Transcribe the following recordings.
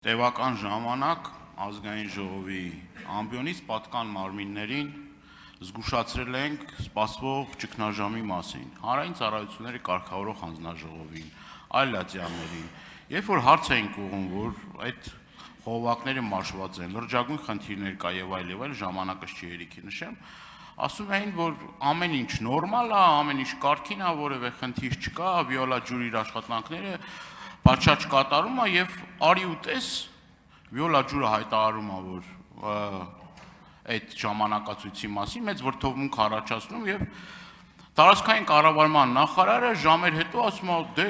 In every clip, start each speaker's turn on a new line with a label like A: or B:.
A: Տևական ժամանակ ազգային ժողովի ամբիոնից պատկան մարմիններին զգուշացրել ենք սպասվող ճգնաժամի մասին, հանրային ծառայությունների կարգավորող հանձնաժողովին, այլ ատյաններին, երբ որ հարց էինք ուղղում, որ այդ խողովակները մաշված են, լրջագույն խնդիրներ կա եւ այլ ժամանակս չի երիքի նշեմ, ասում էին, որ ամեն ինչ նորմալ է, ամեն ինչ կարգին է, որևէ խնդիր չկա, վիոլա ջուրի իր աշխատանքները պատշաճ կատարում է եւ արի ու տես վիոլա ջուրը հայտարարում է, որ այդ ժամանակացույցի մասին մեծ վրդովմունք առաջացնում եւ տարածքային կառավարման նախարարը ժամեր հետո ասում է դե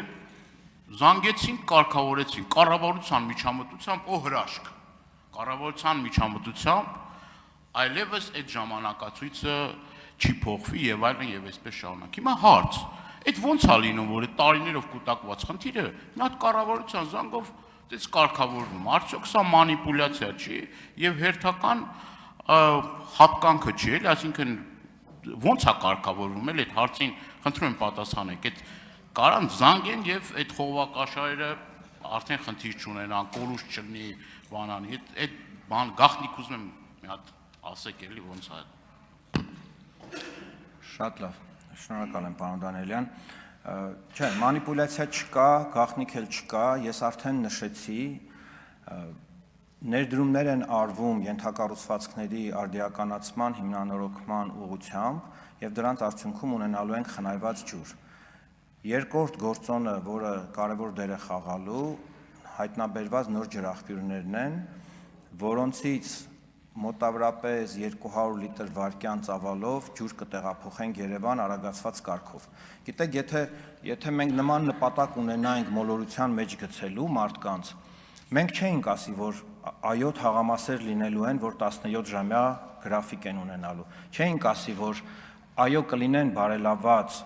A: զանգեցինք, կարգավորեցինք կառավարության միջամտությամբ հրաշք կառավարության միջամտությամբ այլևս այդ ժամանակացույցը չի փոխվի եւ այլն եւ այսպես շարունակ։ Հիմա հարց Այդ ոնց է լինում, որ այդ տարիներով կուտակված խնդիրը մի հատ կառավարության զանգով դից կարգավորվում։ Արդյոք սա մանիպուլյացիա չի եւ հերթական խապկանքը չի, էլի, այսինքն ոնց է կարգավորվում, էլի այդ հարցին խնդրում եմ պատասխանեք։ Այդ կարան զանգեն եւ այդ խողովակաշարերը արդեն խնդիր չունենան, կորուս չլինի, բանանի։ Այդ բան գաղտնիք ուզում եմ մի հատ ասեք, էլի ոնց է։
B: Շատ լավ։ Շնորհակալ եմ, պարոն Դանիելյան։ Չէ, մանիպուլյացիա չկա, գաղտնիք էլ չկա, ես արդեն նշեցի, ներդրումներ են արվում ենթակառուցվածքների արդիականացման, հիմնանորոգման ուղղությամբ եւ դրանց արդյունքում ունենալու ենք խնայված ջուր։ Երկրորդ գործոնը, որը կարևոր դեր է խաղալու, հայտնաբերված նոր ջրաղբյուրներն են, որոնցից մոտավորապես 200 լիտր վարկյան ծավալով ջուր կտեղափոխենք Երևան արագացված կարգով։ Գիտեք, եթե մենք նման նպատակ ունենայինք մոլորության մեջ գցելու մարդկանց, մենք չէինք ասի, որ այո թաղամասեր լինելու են, որ 17-ժամյա գրաֆիկ են ունենալու։ Չէինք ասի, որ այո կլինեն բարելավված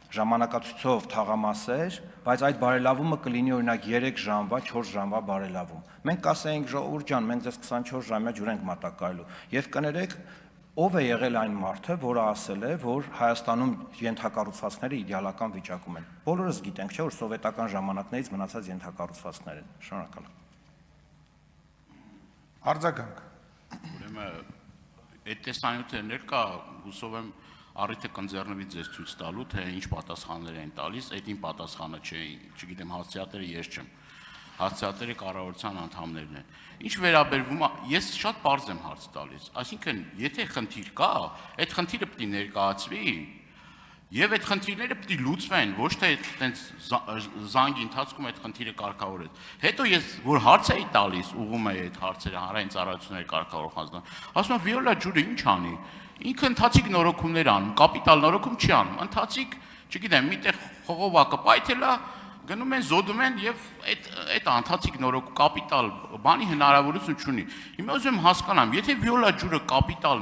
B: ժամանակացույցով թաղամասեր, բայց այդ բարելավումը կլինի օրինակ 3 ժամվա, 4 ժամվա բարելավում։ Մենք կասեինք ժողովուրդ ջան, մենք ձեզ 24 ժամյա ջուր ենք մատակարելու։ Եվ կներեք, ով է եղել այն մարդը, որը ասել է, որ Հայաստանում ենթակառուցվածքները իդեալական վիճակում են։ Բոլորս գիտենք, չէ՞ որ սովետական ժամանակներից մնացած ենթակառուցվածքներ են։ Շնորհակալ եմ։
C: Արձագանք։
A: Ուրեմն այդ տեսանյութերներ կա, հուսով եմ առիթը կընձեռնվի ձեզ ցույց տալու, թե ինչ պատասխաններ են տալիս, այդ իմ պատասխանը չէ, չգիտեմ, հասցեատերը ես չեմ։ Հասցեատերը կառավարության անդամներն են։ Ինչ վերաբերվում է, ես շատ պարզ եմ հարց տալիս, այսինքն, եթե խնդիր կա, այդ խնդիրը պետք է ներկայացվի, եւ այդ խնդիրները պետք է լուծվեն, ոչ թե այդպես զանգի ընթացքում այդ խնդիրը կարգավորել։ Հետո ես որ հարց էի տալիս, ուղում էի այդ հարցերը հանրային ծառայությունների կարգավորող հանձնան, ասում եմ վիոլա ջուրը ինչ անի։ Ինքը ընթացիկ նորոգումներ անում, կապիտալ նորոգում չի անում, ընթացիկ, չգիտեմ, միտեղ խողովակը պայթել է, գնում են, զոդում են եւ այդ ընթացիկ նորոգ կապիտալ բանի հնարավորություն չունի։ Հիմա ուզում եմ հասկանամ, եթե վիոլա ջուրը կապիտալ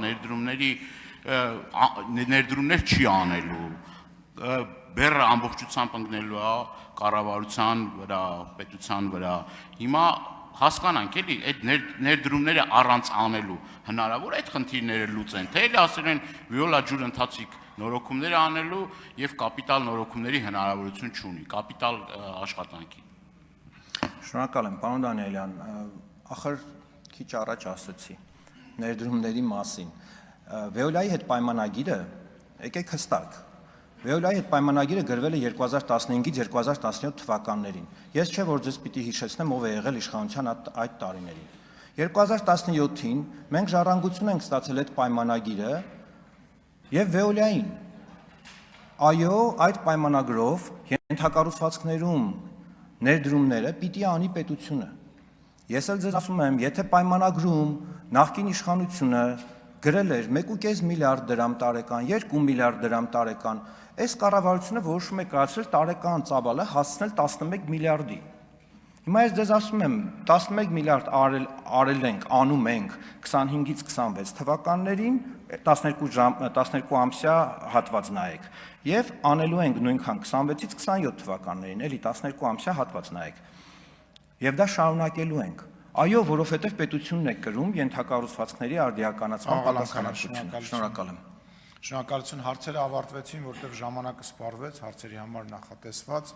A: ներդրումներ չի անելու, բեռը ամբողջությամբ ընկնելու է կառավարության վրա, պետության վրա, հիմա հասկանանք էլի այդ ներդրումները առանց անելու հնարավոր այդ խնդիրները լուծեն, թե էլի ասել են վիոլա ջուր ընթացիկ նորոգումներ անելու եւ կապիտալ նորոգումների հնարավորություն չունի, կապիտալ աշխատանքի։
B: Շնորհակալ եմ, պարոն Դանիելյան, ախր քիչ առաջ ասացի ներդրումների մասին։ Վեոլայի հետ պայմանագիրը, եկեք հստակ, Վեոլայի հետ պայմանագիրը գրվել է 2015-ից 2017 թվականներին։ Ես չէ որ ձեզ պիտի հիշեցնեմ ով է եղել իշխանության այդ տարիներին։ 2017-ին մենք ժառանգություն ենք ստացել այդ պայմանագիրը եւ Վեոլային։ Այո, այդ պայմանագրով ենթակառուցվածքներում ներդրումները պիտի անի պետությունը։ Ես էլ ձեզ ասում եմ, եթե պայմանագրում նախկին իշխանությունը գրել էր 1.5 միլիարդ դրամ տարեկան, 2 միլիարդ դրամ տարեկան, այս կառավարությունը որոշում է կայացրել տարեկան ծավալը հասցնել 11 միլիարդի։ Հիմա ես ձեզ ասում եմ, 11 միլիարդ արել ենք, անում ենք 25-ից 26 թվականներին, 12 ամսյա հատված նայեք, եւ անելու ենք նույնքան 26-ից 27 թվականներին, էլի 12 ամսյա հատված նայեք։ Եվ դա շարունակելու ենք։ Այո, որովհետև պետությունն է կրում ենթակառուցվածքների արդիականացման պատասխանատվությունը։ Շնորհակալ եմ։
C: Շնորհակալություն, հարցերը ավարտվեցին, որտեղ ժամանակը սպառվեց, հարցերի համար նախատեսված